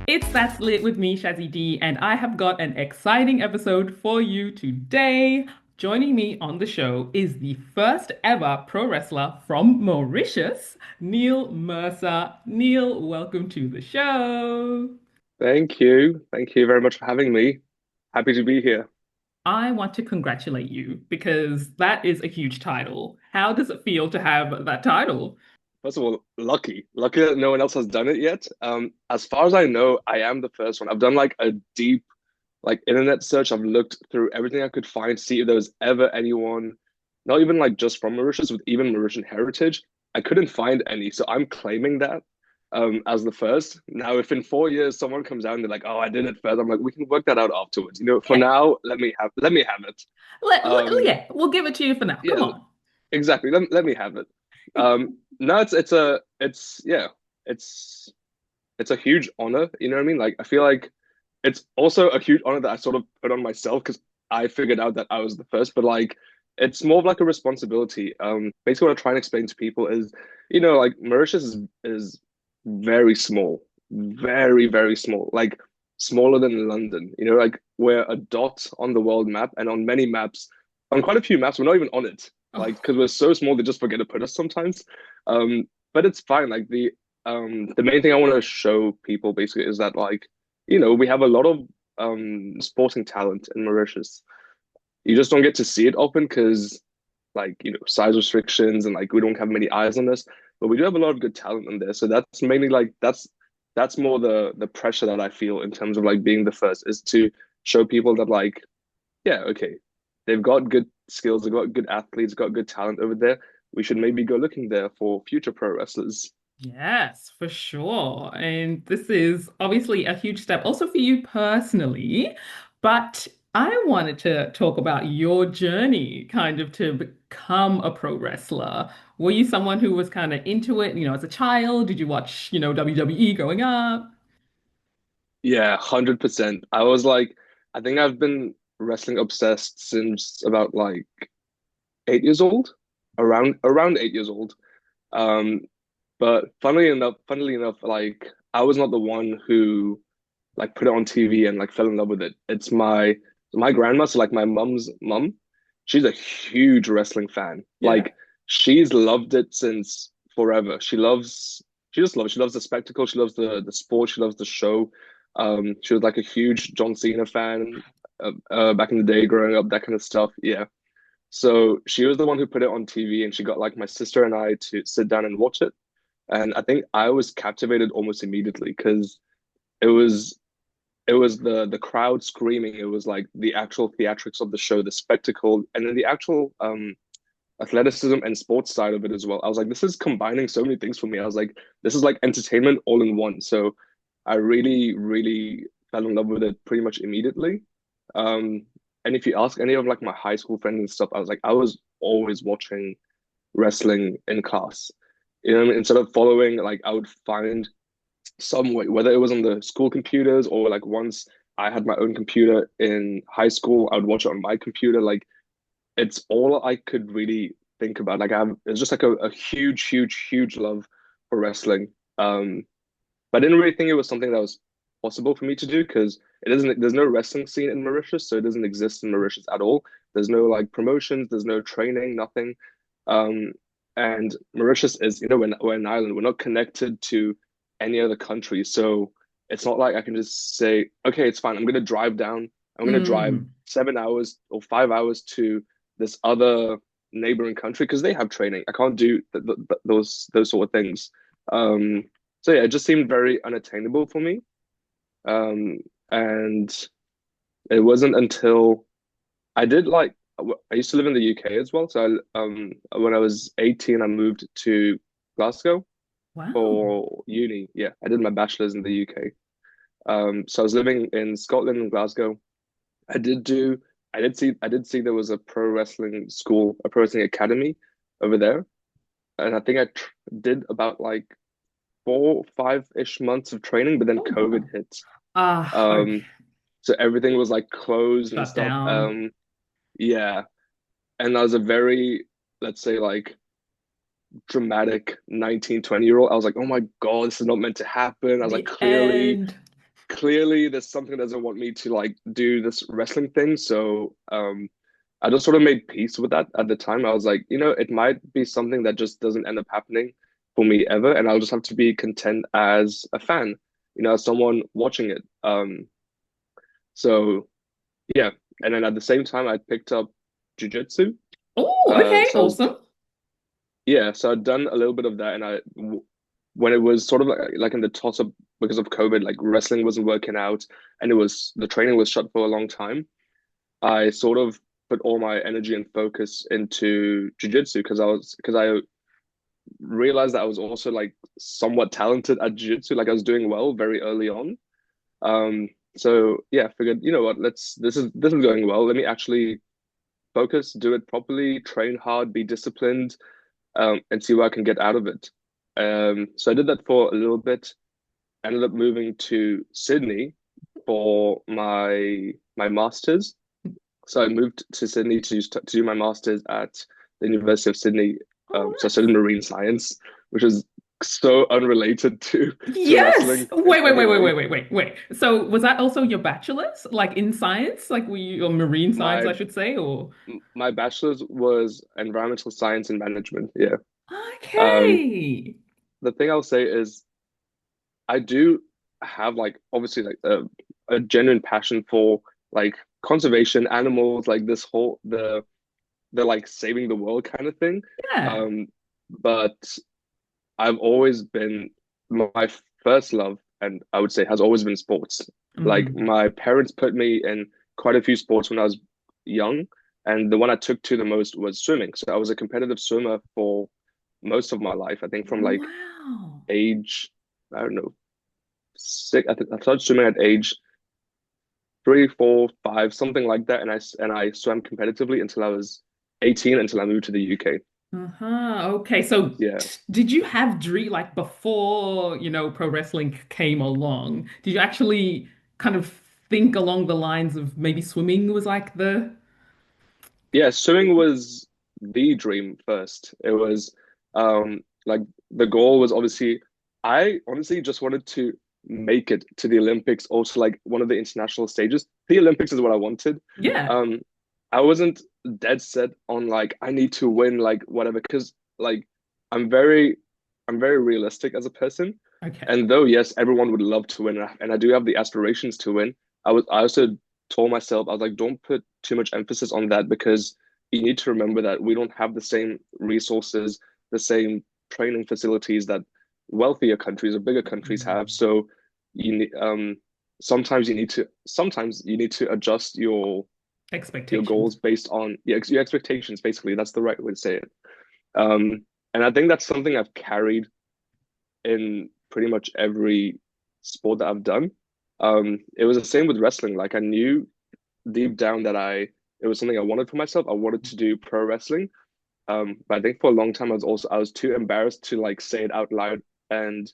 It's That's Lit with me, Shazzy D, and I have got an exciting episode for you today. Joining me on the show is the first ever pro wrestler from Mauritius, Neal Mercer. Neal, welcome to the show. Thank you. Thank you very much for having me. Happy to be here. I want to congratulate you because that is a huge title. How does it feel to have that title? First of all, lucky. Lucky that no one else has done it yet. As far as I know, I am the first one. I've done like a deep internet search. I've looked through everything I could find to see if there was ever anyone, not even like just from Mauritius, with even Mauritian heritage. I couldn't find any. So I'm claiming that as the first. Now, if in 4 years someone comes out and they're like, "Oh, I did it first," I'm like, "We can work that out afterwards." For Yeah, now, let me have it. yeah, we'll give it to you for now. Come Yeah, on. exactly. Let me have it. No, it's it's a huge honor. You know what I mean? Like I feel like it's also a huge honor that I sort of put on myself because I figured out that I was the first. But like, it's more of like a responsibility. Basically, what I try and explain to people is, like Mauritius is very small, very small. Like smaller than London. Like we're a dot on the world map, and on many maps, on quite a few maps, we're not even on it like Oh, because we're so small they just forget to put us sometimes. But it's fine. Like the main thing I want to show people basically is that we have a lot of sporting talent in Mauritius. You just don't get to see it often because size restrictions and like we don't have many eyes on us. But we do have a lot of good talent in there. So that's mainly that's more the pressure that I feel in terms of like being the first is to show people that yeah, okay, they've got good skills, they've got good athletes, got good talent over there. We should maybe go looking there for future pro wrestlers. yes, for sure. And this is obviously a huge step also for you personally. But I wanted to talk about your journey kind of to become a pro wrestler. Were you someone who was kind of into it, as a child? Did you watch, WWE growing up? Yeah, 100%. I think I've been wrestling obsessed since about like 8 years old, around 8 years old. Um, but funnily enough, like I was not the one who like put it on TV and like fell in love with it. It's my grandma, so like my mom's mom. She's a huge wrestling fan. Yeah. Like she's loved it since forever. She just loves. She loves the spectacle. She loves the sport. She loves the show. She was like a huge John Cena fan back in the day, growing up, that kind of stuff. Yeah. So she was the one who put it on TV, and she got like my sister and I to sit down and watch it. And I think I was captivated almost immediately because it was it was the crowd screaming. It was like the actual theatrics of the show, the spectacle, and then the actual athleticism and sports side of it as well. I was like, this is combining so many things for me. I was like, this is like entertainment all in one. So I really fell in love with it pretty much immediately. Um, and if you ask any of like my high school friends and stuff, I was always watching wrestling in class. Instead of following, like I would find some way, whether it was on the school computers or like once I had my own computer in high school, I would watch it on my computer. Like it's all I could really think about. It's just like a huge love for wrestling. But I didn't really think it was something that was possible for me to do because there's no wrestling scene in Mauritius, so it doesn't exist in Mauritius at all. There's no like promotions, there's no training, nothing. Um, and Mauritius is, we're an island, we're not connected to any other country. So it's not like I can just say, okay, it's fine. I'm gonna drive Mm. 7 hours or 5 hours to this other neighboring country because they have training. I can't do those sort of things. Um, so yeah, it just seemed very unattainable for me. Um, and it wasn't until I did I used to live in the UK as well. So when I was 18, I moved to Glasgow Wow. for uni. Yeah, I did my bachelor's in the UK. So I was living in Scotland and Glasgow. I did do I did see there was a pro wrestling school, a pro wrestling academy over there. And I think I tr did about like 4, 5-ish months of training, but then Oh, COVID wow. hit. Ah, okay. Um, so everything was like closed and Shut stuff. down. Yeah. And I was a very, let's say, like dramatic 19, 20-year-old. I was like, oh my God, this is not meant to happen. I was like, The clearly, end. clearly there's something that doesn't want me to like do this wrestling thing. So I just sort of made peace with that at the time. I was like, it might be something that just doesn't end up happening for me ever, and I'll just have to be content as a fan, as someone watching it. So yeah, and then at the same time, I picked up jujitsu. Oh, okay, So I was awesome. Yeah, so I'd done a little bit of that, and when it was sort of like in the toss up because of COVID, like wrestling wasn't working out, and the training was shut for a long time. I sort of put all my energy and focus into jiu-jitsu because I realized that I was also like somewhat talented at jiu-jitsu, like I was doing well very early on. So yeah, I figured, you know what, this is going well. Let me actually focus, do it properly, train hard, be disciplined, and see what I can get out of it. So I did that for a little bit. Ended up moving to Sydney for my master's. So I moved to Sydney to do my master's at the University of Sydney. Oh, So I nice. studied marine science, which is so unrelated to Yes. wrestling in Wait, wait, any wait, wait, way. wait, wait, wait, wait. So was that also your bachelor's, like in science, like were you or marine science, My I should say, or? my bachelor's was environmental science and management. Yeah. Um, Okay. the thing I'll say is I do have like obviously like a genuine passion for like conservation, animals, like this whole the like saving the world kind of thing. Yeah. Um, but I've always been my first love, and I would say has always been sports. Like Mm. my parents put me in quite a few sports when I was young, and the one I took to the most was swimming. So I was a competitive swimmer for most of my life. I think from like Wow. age, I don't know, six. I started swimming at age three, four, five, something like that, and I swam competitively until I was 18, until I moved to the UK. Uh-huh. Okay. So Yeah. did you have dream like before, pro wrestling came along? Did you actually kind of think along the lines of maybe swimming was like the Yeah, swimming was the dream first. It was like the goal was obviously I honestly just wanted to make it to the Olympics or to like one of the international stages. The Olympics is what I wanted. yeah. Um I wasn't dead set on like I need to win like whatever because like I'm very I'm very realistic as a person. Okay. And though yes, everyone would love to win and I do have the aspirations to win, I also told myself, I was like, don't put too much emphasis on that because you need to remember that we don't have the same resources, the same training facilities that wealthier countries or bigger countries have. Mm. So you need sometimes you need to adjust your Expectations. goals based on your expectations. Basically, that's the right way to say it. And I think that's something I've carried in pretty much every sport that I've done. It was the same with wrestling. Like I knew deep down that it was something I wanted for myself. I wanted to do pro wrestling. But I think for a long time I was too embarrassed to like say it out loud and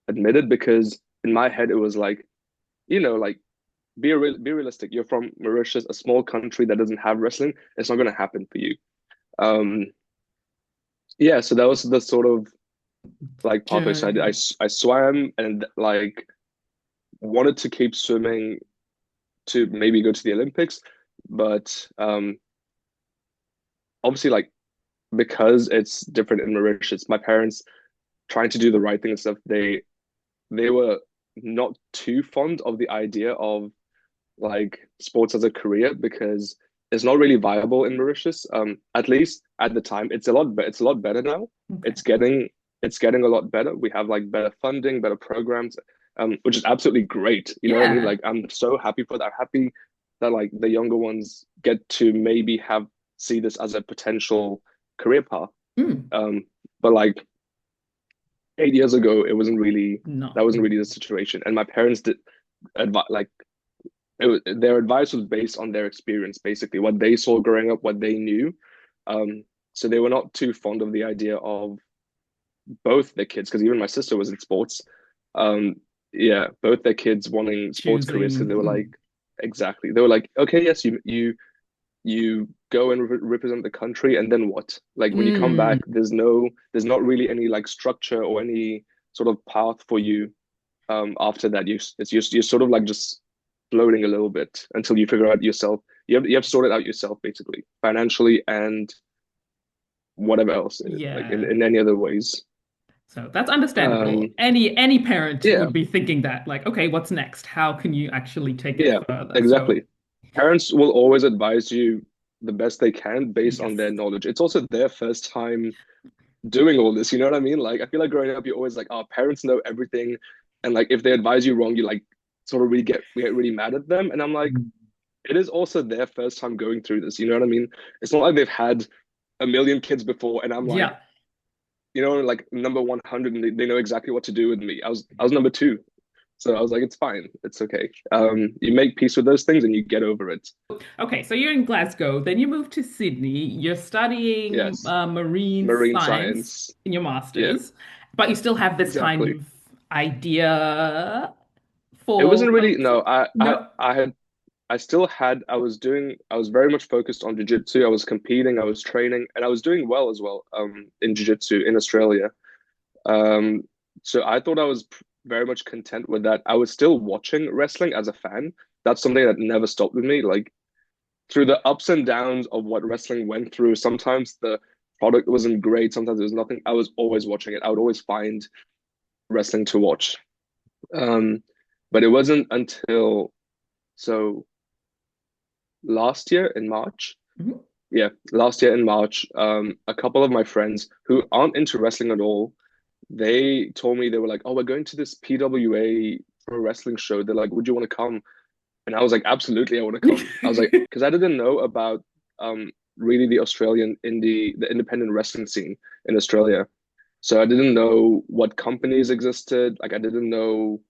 admit it because in my head it was like, like be realistic. You're from Mauritius, a small country that doesn't have wrestling. It's not going to happen for you. Um, yeah, so that was the sort of like pathway. So Journey. I swam and like wanted to keep swimming to maybe go to the Olympics, but obviously like because it's different in Mauritius, my parents trying to do the right thing and stuff, they were not too fond of the idea of like sports as a career because it's not really viable in Mauritius. At least at the time, it's a lot better now. Okay. It's getting it's getting a lot better. We have like better funding, better programs, which is absolutely great. You know what I mean? Yeah. Like I'm so happy for that. I'm happy that like the younger ones get to maybe have see this as a potential career path. Mm. Um, but like 8 years ago, Not that wasn't really. really the situation. And my parents did like their advice was based on their experience, basically what they saw growing up, what they knew. Um, so they were not too fond of the idea of both their kids, because even my sister was in sports. Um, yeah, both their kids wanting sports careers because Choosing. they were like, exactly. They were like, okay, yes, you go and represent the country, and then what? Like when you come back, Mm. there's not really any like structure or any sort of path for you after that, you're sort of like just floating a little bit until you figure out yourself. You have to sort it out yourself, basically, financially and whatever else, like Yeah. in any other ways. So that's understandable. Um, Any parent yeah, would be thinking that, like, okay, what's next? How can you actually take it yeah, further? So, exactly. Parents will always advise you the best they can based on yes. their knowledge. It's also their first time doing all this. You know what I mean? Like, I feel like growing up, you're always like, "Oh, parents know everything," and like if they advise you wrong, you like sort of really get really mad at them. And I'm like, it is also their first time going through this. You know what I mean? It's not like they've had a million kids before, and I'm like, Yeah. like number 100, and they know exactly what to do with me. I was number two, so I was like, it's fine, it's okay. You make peace with those things, and you get over it. Okay, so you're in Glasgow, then you move to Sydney. You're studying Yes, marine marine science science. in your Yeah, master's, but you still have this kind exactly. of idea It for wasn't really what's no. next? No. I was very much focused on jiu-jitsu. I was competing, I was training, and I was doing well as well. In jiu-jitsu in Australia. Um, so I thought I was very much content with that. I was still watching wrestling as a fan. That's something that never stopped with me. Like through the ups and downs of what wrestling went through, sometimes the product wasn't great, sometimes there was nothing. I was always watching it. I would always find wrestling to watch. Um, but it wasn't until so last year in March. Mhm. Yeah, last year in March, a couple of my friends who aren't into wrestling at all, they told me they were like, "Oh, we're going to this PWA pro wrestling show." They're like, "Would you want to come?" And I was like, "Absolutely, I want to come." I was like, because I didn't know about really the independent wrestling scene in Australia. So I didn't know what companies existed. Like I didn't know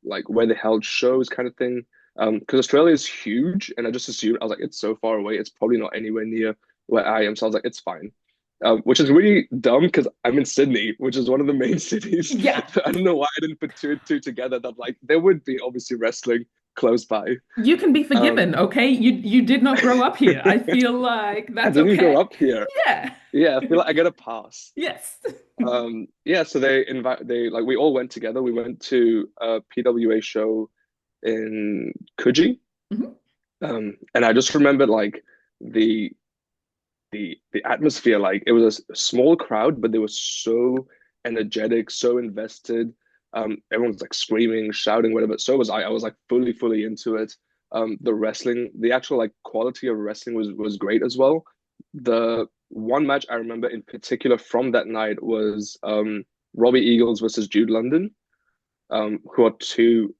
like where they held shows kind of thing. Because Australia is huge, and I just assumed I was like, it's so far away, it's probably not anywhere near where I am. So I was like, it's fine. Which is really dumb because I'm in Sydney, which is one of the main cities. Yeah, So I don't know why I didn't put two and two together that like there would be obviously wrestling close by. you can be Um, forgiven, okay? You did not grow up here. I feel like I that's didn't grow okay. up here. Yeah. Yeah, I feel like I get a pass. Yes. Yeah, so they like we all went together. We went to a PWA show in Coogee. Mhm. And I just remembered like the the atmosphere, like it was a small crowd, but they were so energetic, so invested. Everyone's like screaming, shouting, whatever. So was I. I was like fully into it. The wrestling, the actual like quality of wrestling was great as well. The one match I remember in particular from that night was Robbie Eagles versus Jude London, who are two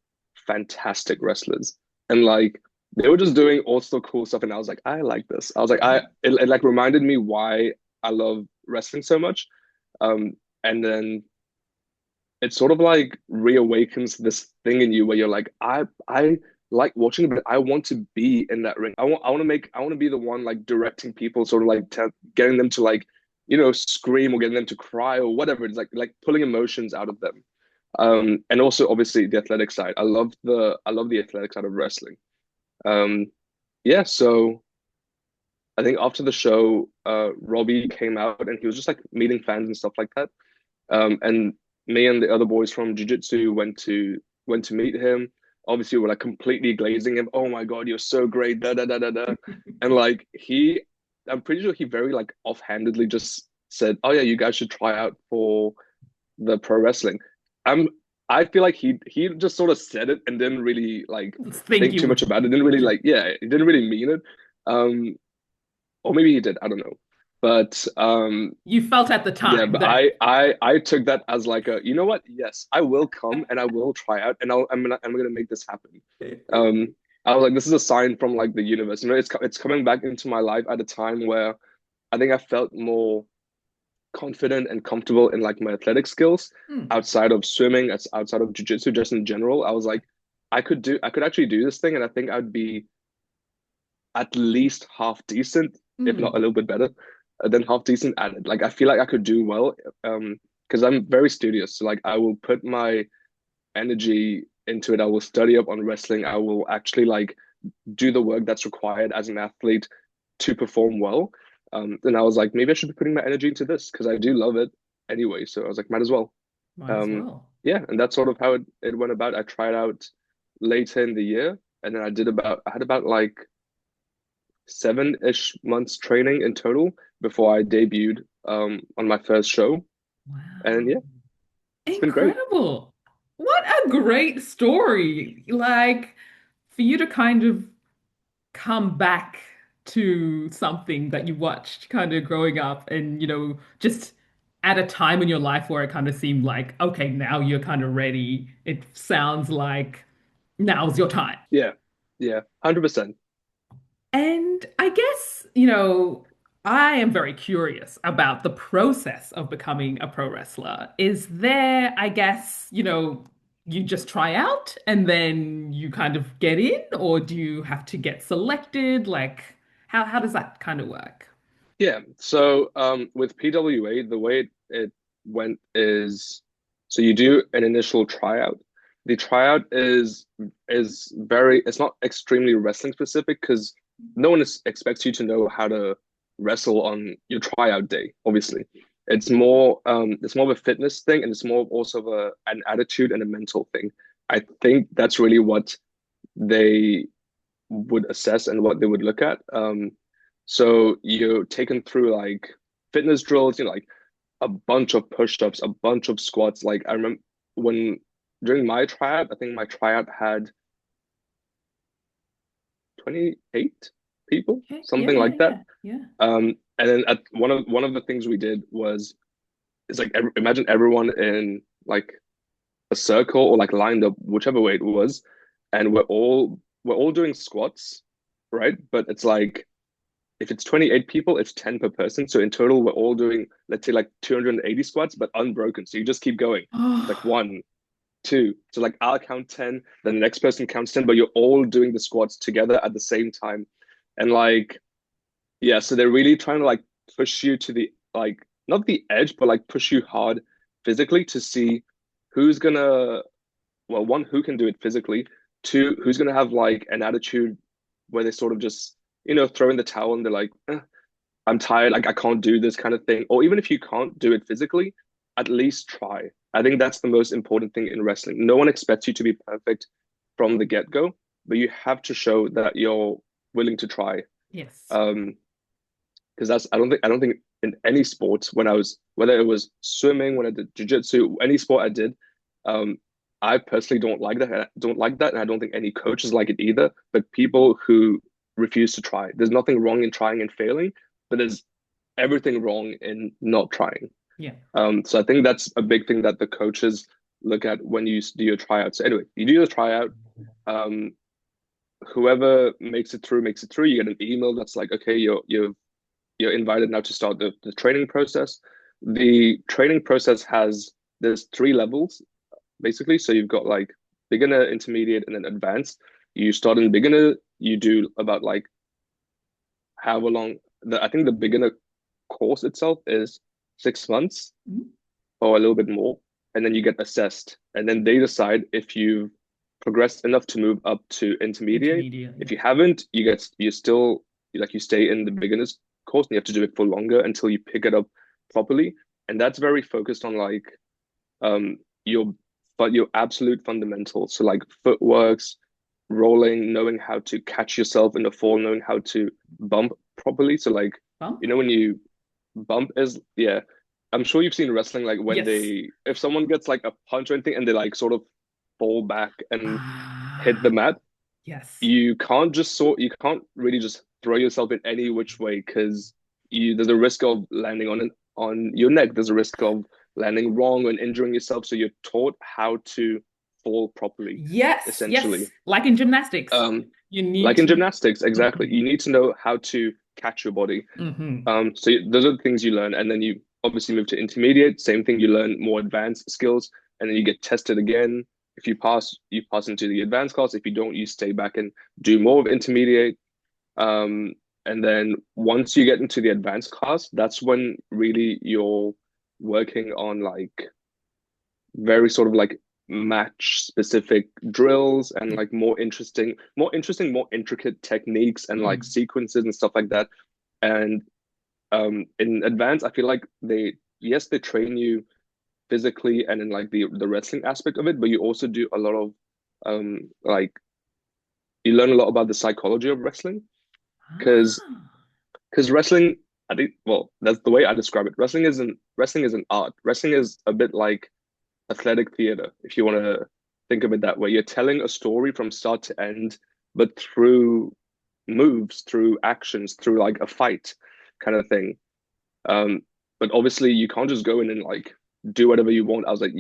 fantastic wrestlers. And like they were just doing all sorts of cool stuff. And I was like, I like this. I was like, it like reminded me why I love wrestling so much. Um, and then it sort of like reawakens this thing in you where you're like, I like watching, but I want to be in that ring. I want to be the one like directing people, sort of like getting them to like, scream or getting them to cry or whatever. It's like pulling emotions out of them. And also obviously the athletic side. I love the athletic side of wrestling. Um, yeah, so I think after the show, Robbie came out and he was just like meeting fans and stuff like that. And me and the other boys from Jiu-Jitsu went to meet him. Obviously, we're like completely glazing him. Oh my God, you're so great, da da da da da. And like I'm pretty sure he very like offhandedly just said, "Oh yeah, you guys should try out for the pro wrestling." I'm I feel like he just sort of said it and didn't really like Think think you too would. much about it. Didn't really like he didn't really mean it. Um or maybe he did, I don't know. But You felt at the yeah, time but that I took that as like a, you know what? Yes, I will come and I will try out and I'm gonna make this happen. Um I was like, this is a sign from like the universe. It's coming back into my life at a time where I think I felt more confident and comfortable in like my athletic skills hmm, outside of swimming, outside of jiu-jitsu, just in general. I was like, I could actually do this thing, and I think I'd be at least half decent, if not a hmm. little bit better than half decent at it. Like I feel like I could do well, because I'm very studious. So like I will put my energy into it. I will study up on wrestling. I will actually like do the work that's required as an athlete to perform well. And I was like, maybe I should be putting my energy into this because I do love it anyway. So I was like, might as well. Might as Um, well. yeah, and that's sort of how it went about. I tried out later in the year, and then I had about like 7-ish months training in total before I debuted on my first show. And Wow. yeah, it's been great. Incredible. What a great story. Like for you to kind of come back to something that you watched kind of growing up and, just at a time in your life where it kind of seemed like, okay, now you're kind of ready. It sounds like now's your time. Yeah, yeah, 100%. And I guess, I am very curious about the process of becoming a pro wrestler. Is there, I guess, you just try out and then you kind of get in, or do you have to get selected? Like, how does that kind of work? Yeah. So with PWA, the way it went is so you do an initial tryout. The tryout is very it's not extremely wrestling specific because no one expects you to know how to wrestle on your tryout day, obviously. It's more of a fitness thing and it's more also of an attitude and a mental thing. I think that's really what they would assess and what they would look at. So you're taken through like fitness drills, like a bunch of push-ups, a bunch of squats. Like I remember when during my tryout, I think my tryout had 28 people, Okay. Yeah, something yeah, like that. yeah, yeah. And then at one of the things we did was it's like imagine everyone in like a circle or like lined up, whichever way it was, and we're all doing squats, right? But it's like if it's 28 people, it's 10 per person. So in total, we're all doing, let's say, like 280 squats, but unbroken. So you just keep going. It's like Oh, one, two. So like I'll count 10, then the next person counts 10, but you're all doing the squats together at the same time. And like, yeah, so they're really trying to like push you to the, like, not the edge, but like push you hard physically to see who's gonna, well, one, who can do it physically, two, who's gonna have like an attitude where they sort of just, throw in the towel and they're like, I'm tired, like I can't do this kind of thing. Or even if you can't do it physically, at least try. I think that's the most important thing in wrestling. No one expects you to be perfect from the get-go, but you have to show that you're willing to try. yes. Um, because that's I don't think in any sport when I was whether it was swimming, when I did jiu-jitsu, any sport I did, um, I personally don't like that. I don't like that, and I don't think any coaches like it either. But people who refuse to try, there's nothing wrong in trying and failing, but there's everything wrong in not trying. Yeah. So I think that's a big thing that the coaches look at when you do your tryout. So anyway, you do your tryout. Um, Whoever makes it through makes it through. You get an email that's like, okay, you're invited now to start the training process. The training process there's 3 levels basically. So you've got like beginner, intermediate, and then advanced. You start in beginner, you do about like however long I think the beginner course itself is 6 months Mm, or a little bit more, and then you get assessed, and then they decide if you've progressed enough to move up to intermediate. intermediate. If Yeah. you haven't, you still like you stay in the beginners course, and you have to do it for longer until you pick it up properly. And that's very focused on like um your your absolute fundamentals. So like footworks, rolling, knowing how to catch yourself in the fall, knowing how to bump properly. So like Bump? when you bump is yeah. I'm sure you've seen wrestling like when Yes. they if someone gets like a punch or anything and they like sort of fall back and hit the Ah, mat, yes. you can't really just throw yourself in any which way because you there's a risk of landing on your neck. There's a risk of landing wrong and injuring yourself. So you're taught how to fall properly, Yes, essentially. yes. Like in gymnastics, Um, you need like in to. gymnastics, exactly. Mhm, You need to know how to catch your body. mhm. Those are the things you learn, and then you obviously move to intermediate. Same thing, you learn more advanced skills, and then you get tested again. If you pass, you pass into the advanced class. If you don't, you stay back and do more of intermediate. Um, and then once you get into the advanced class, that's when really you're working on like very sort of like match specific drills and Yeah. like more intricate techniques and like Mm. sequences and stuff like that. And in advance, I feel like they train you physically and in like the wrestling aspect of it, but you also do a lot of like you learn a lot about the psychology of wrestling because Ah, wrestling, I think, well, that's the way I describe it. Wrestling is an art. Wrestling is a bit like athletic theater, if you want to think of it that way. You're telling a story from start to end, but through moves, through actions, through like a fight kind of thing. Um, but obviously you can't just go in and like do whatever you want. I was like,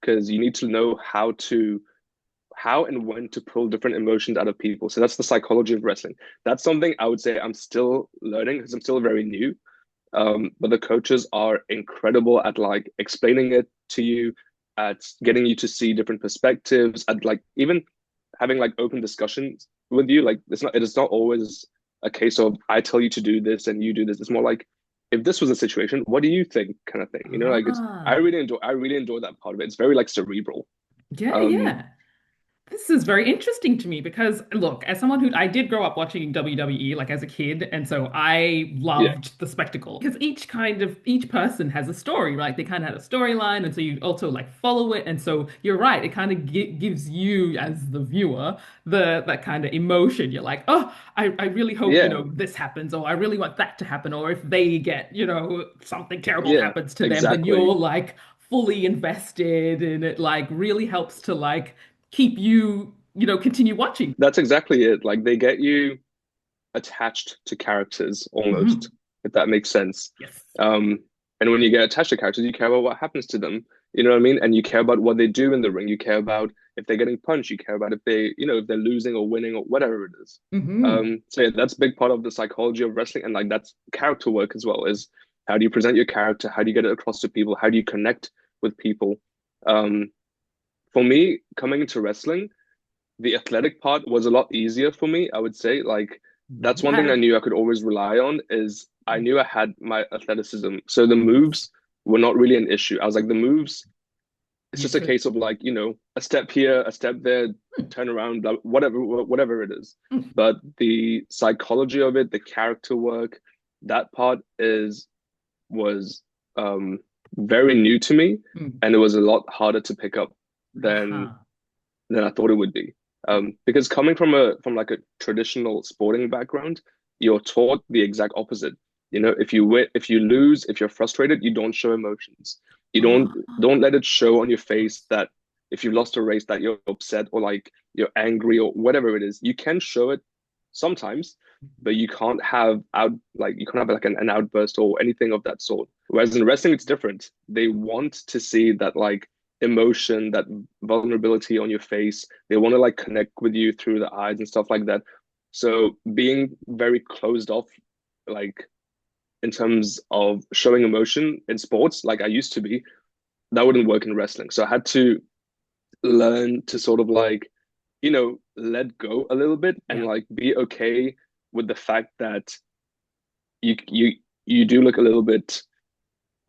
because you need to know how and when to pull different emotions out of people. So that's the psychology of wrestling. That's something I would say I'm still learning because I'm still very new. But the coaches are incredible at like explaining it to you, at getting you to see different perspectives, at like even having like open discussions with you. Like it is not always a case of I tell you to do this and you do this. It's more like if this was a situation, what do you think kind of thing? You know, like it's ah. I really enjoy that part of it. It's very like cerebral. Yeah, Um yeah. This is very interesting to me because, look, as someone who I did grow up watching WWE like as a kid, and so I yeah, loved the spectacle because each person has a story, right? They kind of had a storyline, and so you also like follow it, and so you're right. It kind of gives you as the viewer that kind of emotion. You're like, oh, I really hope yeah, this happens, or I really want that to happen, or if they get something terrible yeah, happens to them, then exactly. you're like fully invested, and it like really helps to like keep you, continue watching. That's exactly it. Like they get you attached to characters almost, Mhm. if that makes sense. Yes. Um, and when you get attached to characters, you care about what happens to them. You know what I mean? And you care about what they do in the ring. You care about if they're getting punched. You care about if if they're losing or winning or whatever it is. Hmm. So yeah, that's a big part of the psychology of wrestling, and like that's character work as well. Is how do you present your character? How do you get it across to people? How do you connect with people? Um, for me, coming into wrestling, the athletic part was a lot easier for me, I would say. Like that's one thing I Yeah. knew I could always rely on is I knew I had my athleticism. So the Yes. moves were not really an issue. I was like the moves, it's You just a could. case of like, a step here, a step there, Hmm. turn around, whatever it is. Hmm. But the psychology of it, the character work, that part is was very new to me, Hmm. and it was a lot harder to pick up than Uh-huh. I thought it would be. Because coming from like a traditional sporting background, you're taught the exact opposite. If you lose, if you're frustrated, you don't show emotions. You don't Oh, don't let it show on your face yes. that if you've lost a race that you're upset or like you're angry or whatever it is. You can show it sometimes, but you can't have like an outburst or anything of that sort. Whereas in wrestling, it's different. They want to see that like emotion, that vulnerability on your face. They want to like connect with you through the eyes and stuff like that. So being very closed off, like in terms of showing emotion in sports, like I used to be, that wouldn't work in wrestling. So I had to learn to sort of like, let go a little bit and Yeah. like be okay with the fact that you you you do look a little bit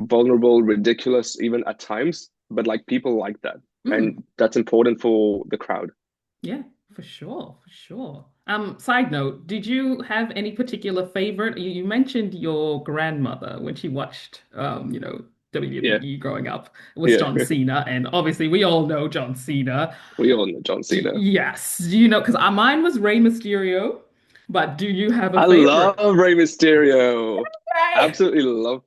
vulnerable, ridiculous, even at times, but like people like that. Mm. And that's important for the crowd. Yeah, for sure, for sure. Side note, did you have any particular favorite? You mentioned your grandmother when she watched Yeah, WWE growing up was yeah. John Cena, and obviously we all know John Cena. We all know John Cena. Yes, do you know? Because mine was Rey Mysterio, but do you have a I favorite? love Rey Mysterio. Right. Absolutely love.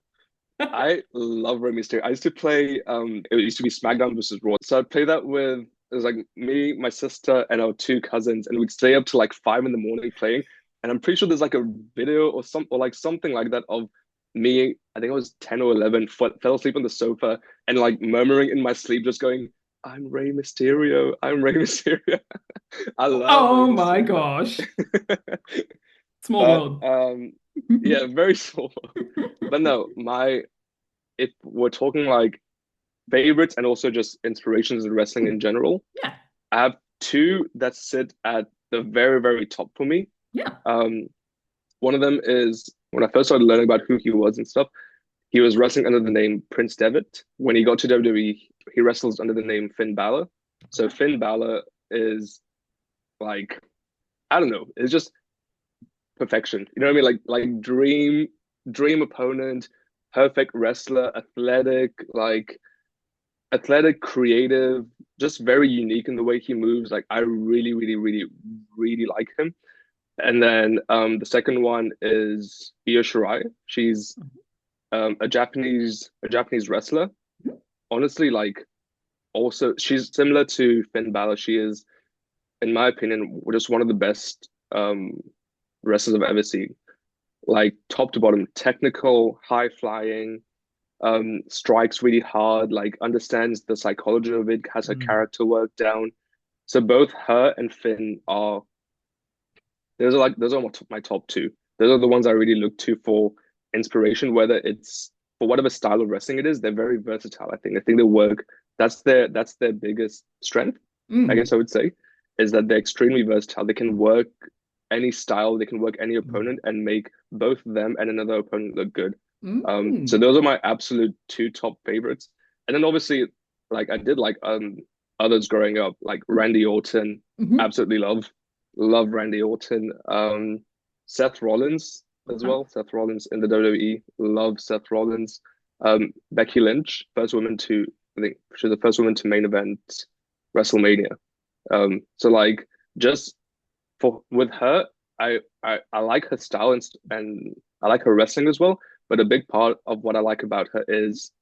I love Rey Mysterio. I used to play. It used to be SmackDown versus Raw. So I'd play that with. It was like me, my sister, and our two cousins, and we'd stay up to like 5 in the morning playing. And I'm pretty sure there's like a video or like something like that of me. I think I was 10 or 11. Fell asleep on the sofa and like murmuring in my sleep, just going, "I'm Rey Mysterio. I'm Rey Mysterio." I love Rey Oh my Mysterio. gosh. Small But world. yeah, very small. But no, my if we're talking like favorites and also just inspirations in wrestling in general, Yeah, I have two that sit at the very, very top for me. yeah. Um, one of them is when I first started learning about who he was and stuff, he was wrestling under the name Prince Devitt. When he got to WWE, he wrestles under the name Finn Balor. So Finn Balor is like, I don't know, it's just perfection. You know what I mean? Like dream opponent, perfect wrestler, athletic, like athletic, creative, just very unique in the way he moves. Like I really, really, really, really like him. And then the second one is Io Shirai. She's a Japanese wrestler. Honestly, like also she's similar to Finn Balor. She is, in my opinion, just one of the best wrestlers I've ever seen. Like top to bottom, technical, high flying, strikes really hard, like understands the psychology of it, has her Mm, character work down. So both her and Finn are those are my top two. Those are the ones I really look to for inspiration, whether it's for whatever style of wrestling it is. They're very versatile. I think they work. That's their biggest strength, I mm, guess I would say, is that they're extremely versatile. They can work any style, they can work any mm, opponent and make both them and another opponent look good. So mm. those are my absolute two top favorites. And then obviously, like I did like others growing up, like Randy Orton, Mhm. absolutely love Randy Orton. Seth Rollins as Okay. well. Seth Rollins in the WWE. Love Seth Rollins. Becky Lynch, first woman to I think she's the first woman to main event WrestleMania. So like just for with her, I like her style and I like her wrestling as well. But a big part of what I like about her is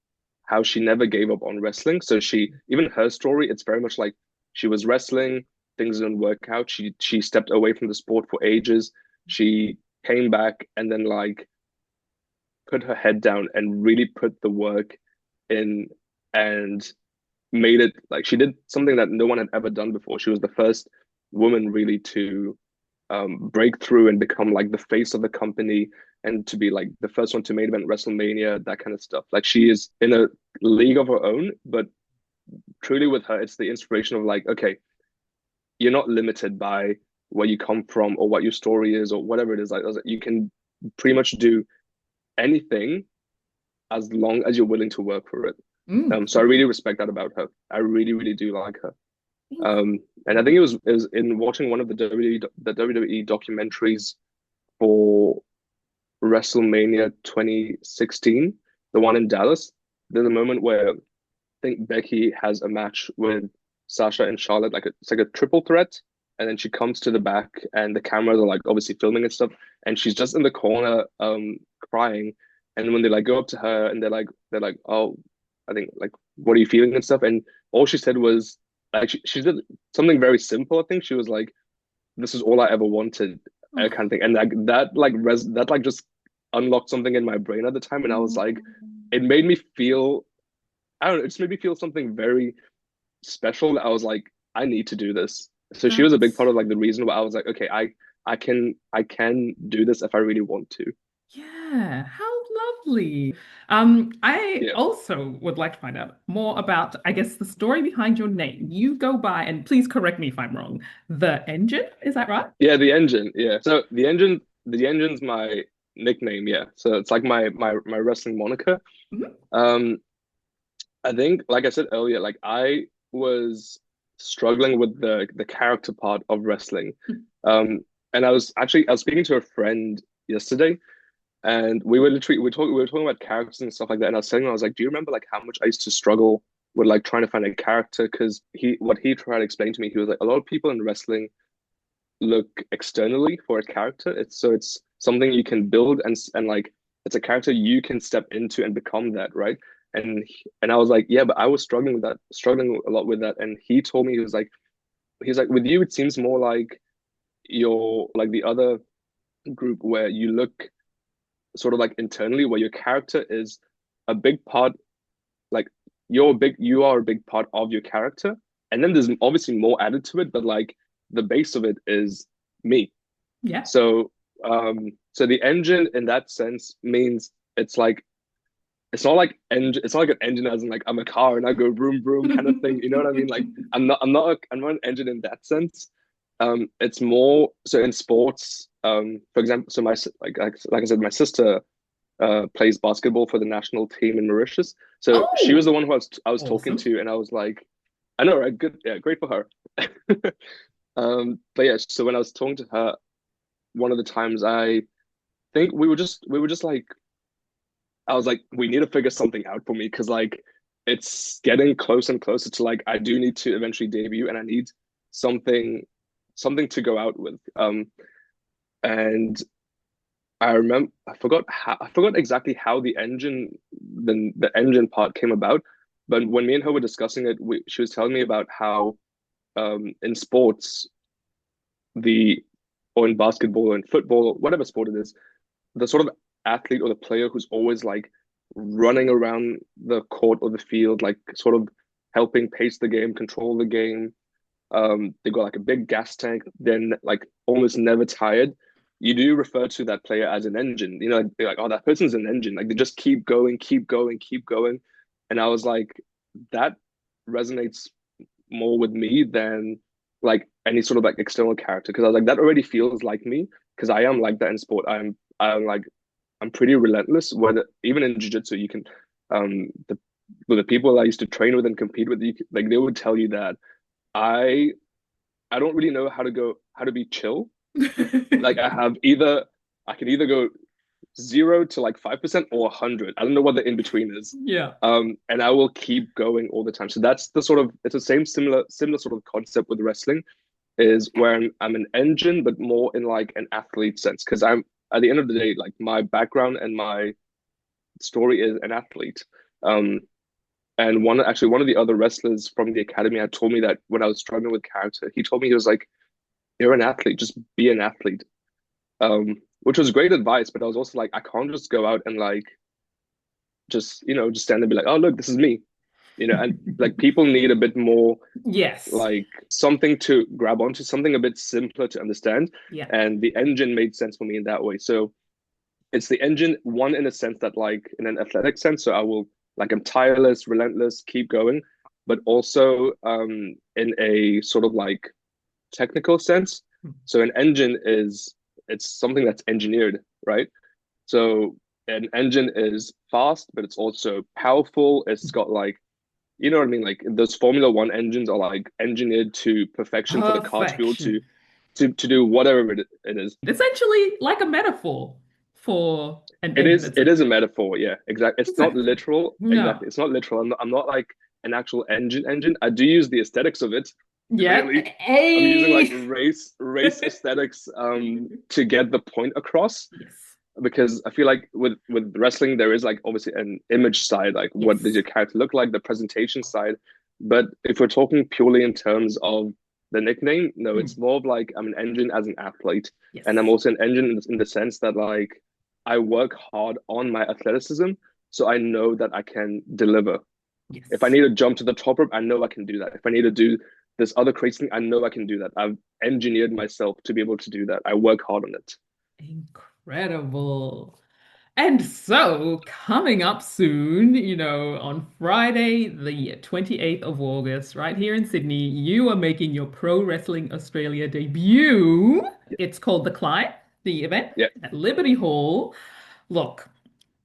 how she never gave up on wrestling. So she even her story, it's very much like she was wrestling, things didn't work out. She stepped away from the sport for ages. She came back and then like put her head down and really put the work in and made it like she did something that no one had ever done before. She was the first woman really to break through and become like the face of the company and to be like the first one to main event WrestleMania, that kind of stuff. Like she is in a league of her own, but truly with her, it's the inspiration of like, okay, you're not limited by where you come from or what your story is or whatever it is. Like you can pretty much do anything as long as you're willing to work for it. Mm. So I really respect that about her. I really, really do like her. Incredible. And I think it was in watching one of the WWE documentaries for WrestleMania 2016, the one in Dallas. There's a moment where I think Becky has a match with Sasha and Charlotte, it's like a triple threat. And then she comes to the back, and the cameras are like obviously filming and stuff, and she's just in the corner, crying. And when they like go up to her, and they're like, oh, I think like, what are you feeling and stuff? And all she said was like she did something very simple. I think she was like, "This is all I ever wanted," kind of thing, and like that like just unlocked something in my brain at the time, and I was like, it made me feel I don't know, it just made me feel something very special that I was like, I need to do this. So she was a big That's part of like the reason why I was like, okay, I can do this if I really want to. Yeah, how lovely. I Yeah. also would like to find out more about, I guess, the story behind your name. You go by, and please correct me if I'm wrong, the engine, is that right? Yeah, the engine. Yeah. So the engine's my nickname, yeah. So it's like my wrestling moniker. Mhm. Um I think like I said earlier, like I was struggling with the character part of wrestling. Um and I was speaking to a friend yesterday and we were talking about characters and stuff like that. And I was telling him, I was like, do you remember like how much I used to struggle with like trying to find a character? Because what he tried to explain to me, he was like, a lot of people in wrestling look externally for a character. It's something you can build and like it's a character you can step into and become that, right? And I was like, yeah, but I was struggling a lot with that. And he told me he's like with you, it seems more like you're like the other group where you look sort of like internally, where your character is a big part, like you are a big part of your character. And then there's obviously more added to it, but like the base of it is me. Yeah. So the engine in that sense means it's not like an engine as in like I'm a car and I go vroom vroom kind of thing. You know what I mean? Like I'm not an engine in that sense. It's more so in sports. For example, so like I said, my sister plays basketball for the national team in Mauritius. So she was Oh, the one who I was talking awesome. to, and I was like, I know, right? Good, yeah, great for her. But yeah, so when I was talking to her, one of the times I think we were just like I was like, we need to figure something out for me because like it's getting closer and closer to like I do need to eventually debut, and I need something something to go out with. And I remember I forgot exactly how the engine part came about, but when me and her were discussing it, she was telling me about how in sports the or in basketball or in football, whatever sport it is, the sort of athlete or the player who's always like running around the court or the field, like sort of helping pace the game, control the game. They got like a big gas tank, then like almost never tired. You do refer to that player as an engine. You know, they're like, oh, that person's an engine. Like they just keep going, keep going, keep going. And I was like, that resonates more with me than like any sort of like external character. Because I was like, that already feels like me. Because I am like that in sport. I'm like I'm pretty relentless. Whether even in jiu-jitsu, you can the with the people I used to train with and compete with, like they would tell you that I I don't really know how to be chill. Like I can either go 0 to like 5% or 100. I don't know what the in between is. Yeah. And I will keep going all the time. So that's the sort of it's the same similar sort of concept with wrestling is where I'm an engine, but more in like an athlete sense. Because I'm at the end of the day, like my background and my story is an athlete. Um, and one of the other wrestlers from the academy had told me that when I was struggling with character, he told me he was like, "You're an athlete. Just be an athlete." Which was great advice, but I was also like, I can't just go out and like just stand and be like, "Oh, look, this is me," and like people need a bit more Yes. like something to grab onto, something a bit simpler to understand. Yeah. And the engine made sense for me in that way. So it's the engine, one in a sense that like in an athletic sense. So I will like I'm tireless, relentless, keep going, but also in a sort of like technical sense. So an engine is it's something that's engineered, right? So an engine is fast, but it's also powerful. It's got like you know what I mean? Like those Formula One engines are like engineered to perfection for the car to be able Perfection. to do whatever it is. Essentially, like a metaphor for an It engine is it itself. is a metaphor, yeah, exactly. It's not Exactly. literal, exactly. No. It's not literal. I'm not like an actual engine. I do use the aesthetics of it, Yeah. clearly. I'm using like Hey. race aesthetics to get the point across Yes. because I feel like with wrestling there is like obviously an image side, like what does Yes. your character look like, the presentation side. But if we're talking purely in terms of the nickname, no, Mm. it's more of like I'm an engine as an athlete, and I'm Yes. also an engine in the sense that like I work hard on my athleticism, so I know that I can deliver. If I Yes. need to jump to the top rope, I know I can do that. If I need to do this other crazy thing, I know I can do that. I've engineered myself to be able to do that. I work hard on it. Incredible. And so, coming up soon, on Friday, the 28th of August, right here in Sydney, you are making your Pro Wrestling Australia debut. It's called The Climb, the event Yeah. at Liberty Hall. Look,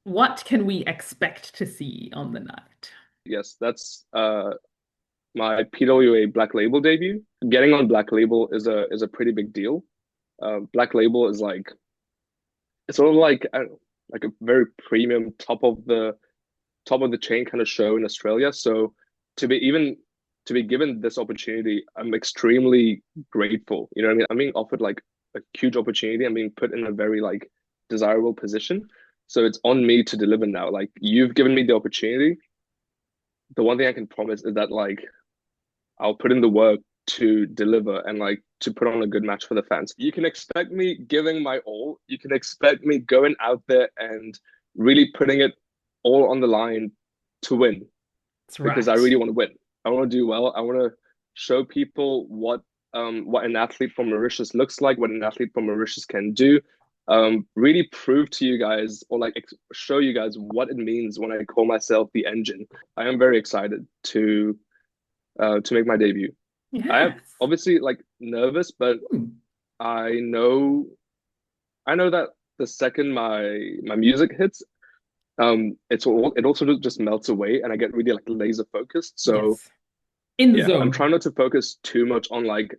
what can we expect to see on the night? Yes, that's my PWA Black Label debut. Getting on Black Label is a pretty big deal. Black Label is like it's sort of like like a very premium top of the chain kind of show in Australia. So to be even to be given this opportunity, I'm extremely grateful. You know what I mean? I'm being offered like a huge opportunity. I'm being put in a very like desirable position. So it's on me to deliver now. Like you've given me the opportunity. The one thing I can promise is that like I'll put in the work to deliver and like to put on a good match for the fans. You can expect me giving my all. You can expect me going out there and really putting it all on the line to win That's because I right. really want to win. I want to do well. I want to show people what an athlete from Mauritius looks like, what an athlete from Mauritius can do. Really prove to you guys or like show you guys what it means when I call myself the engine. I am very excited to make my debut. I am Yes. obviously like nervous, but Hmm. I know I know that the second my music hits, it also just melts away and I get really like laser focused. So Yes. In the yeah, I'm zone. trying not to focus too much on like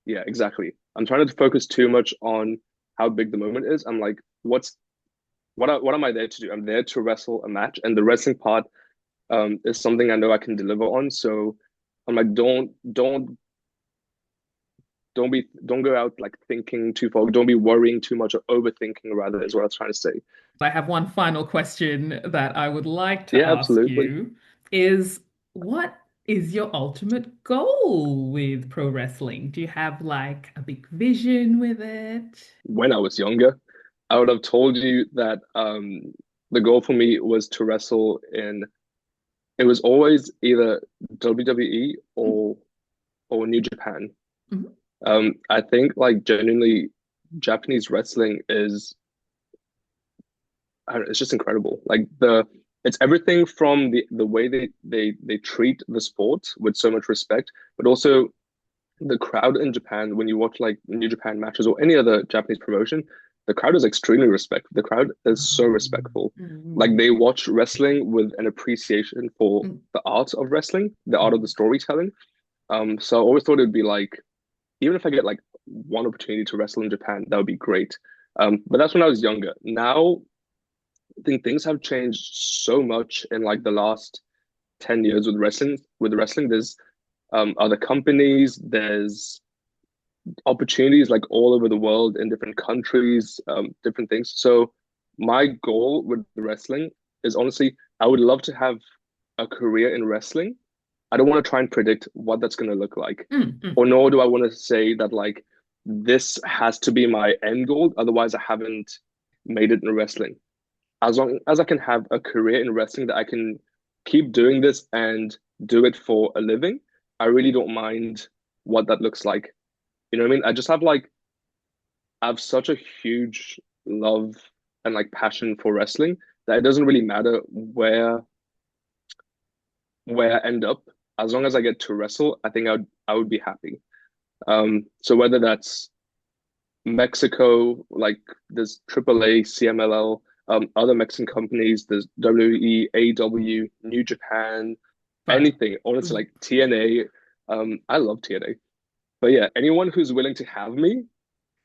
yeah, exactly. I'm trying not to focus too much on how big the moment is. I'm like, what am I there to do? I'm there to wrestle a match, and the wrestling part is something I know I can deliver on. So I'm like, don't go out like thinking too far. Don't be worrying too much or overthinking rather is what I was trying to say. I have one final question that I would like to Yeah, ask absolutely. you is what is your ultimate goal with pro wrestling? Do you have like a big vision with it? When I was younger, I would have told you that the goal for me was to wrestle in it was always either WWE or New Japan. Mhm. I think like genuinely Japanese wrestling is I don't know, it's just incredible. Like the it's everything from the way they treat the sport with so much respect, but also the crowd in Japan when you watch like New Japan matches or any other Japanese promotion, the crowd is extremely respectful. The crowd is so respectful. Like Mm, they watch wrestling with an appreciation for mm, the art of wrestling, the art of the mm, storytelling. So I always thought it'd be like even if I get like one opportunity to wrestle in Japan, that would be great. But that's when I was younger. Now I think things have changed so much in like the last 10 years with wrestling. With wrestling, there's other companies, there's opportunities like all over the world in different countries, different things. So my goal with wrestling is honestly, I would love to have a career in wrestling. I don't want to try and predict what that's going to look like, mm, mm. or nor do I want to say that like this has to be my end goal. Otherwise, I haven't made it in wrestling. As long as I can have a career in wrestling that I can keep doing this and do it for a living, I really don't mind what that looks like. You know what I mean? I have such a huge love and like passion for wrestling that it doesn't really matter where I end up. As long as I get to wrestle, I think I would be happy. So whether that's Mexico, like there's AAA, CMLL, other Mexican companies, there's WWE, AW, New Japan, But anything. Honestly, like TNA. I love TNA. But yeah, anyone who's willing to have me,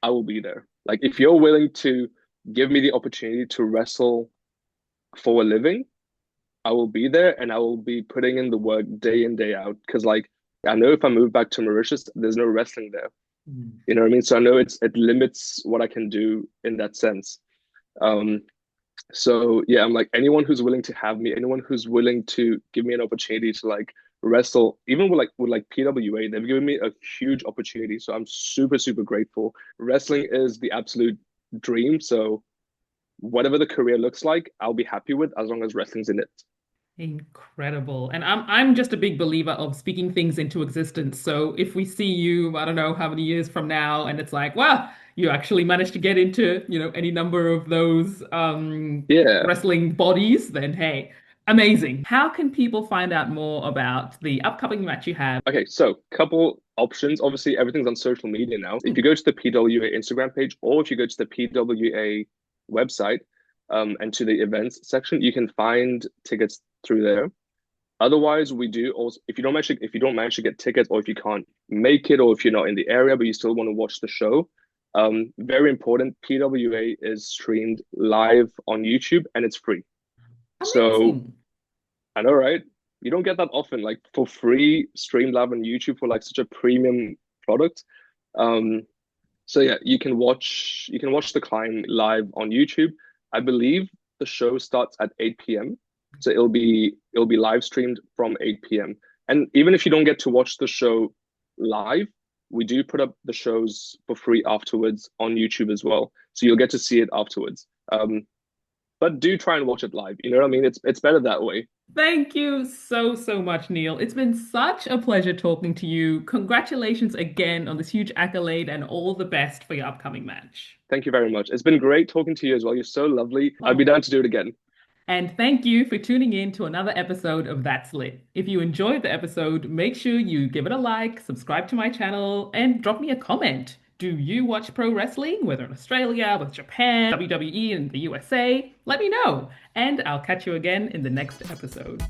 I will be there. Like if you're willing to give me the opportunity to wrestle for a living, I will be there and I will be putting in the work day in, day out. Because like I know if I move back to Mauritius, there's no wrestling there. mm. You know what I mean? So I know it limits what I can do in that sense. Um, so yeah, I'm like anyone who's willing to have me, anyone who's willing to give me an opportunity to like wrestle, even with like PWA, they've given me a huge opportunity. So I'm super, super grateful. Wrestling is the absolute dream. So whatever the career looks like, I'll be happy with as long as wrestling's in it. Incredible. And I'm just a big believer of speaking things into existence. So if we see you, I don't know how many years from now, and it's like, wow, you actually managed to get into, any number of those Yeah. wrestling bodies, then hey, amazing. How can people find out more about the upcoming match you have? Okay, so couple options. Obviously, everything's on social media now. If you Hmm. go to the PWA Instagram page or if you go to the PWA website, and to the events section, you can find tickets through there. Otherwise, we do also if you don't manage to get tickets or if you can't make it or if you're not in the area but you still want to watch the show, very important, PWA is streamed live on YouTube and it's free. So Amazing. I know, right? You don't get that often, like for free, streamed live on YouTube for like such a premium product. Um, so yeah, you can watch the climb live on YouTube. I believe the show starts at 8 p.m. So it'll be live streamed from 8 p.m. And even if you don't get to watch the show live, we do put up the shows for free afterwards on YouTube as well. So you'll get to see it afterwards. But do try and watch it live. You know what I mean? It's better that way. Thank you so, so much, Neil. It's been such a pleasure talking to you. Congratulations again on this huge accolade and all the best for your upcoming match. Thank you very much. It's been great talking to you as well. You're so lovely. I'd be Oh. down to do it again. And thank you for tuning in to another episode of That's Lit. If you enjoyed the episode, make sure you give it a like, subscribe to my channel, and drop me a comment. Do you watch pro wrestling, whether in Australia, with Japan, WWE, and the USA? Let me know, and I'll catch you again in the next episode.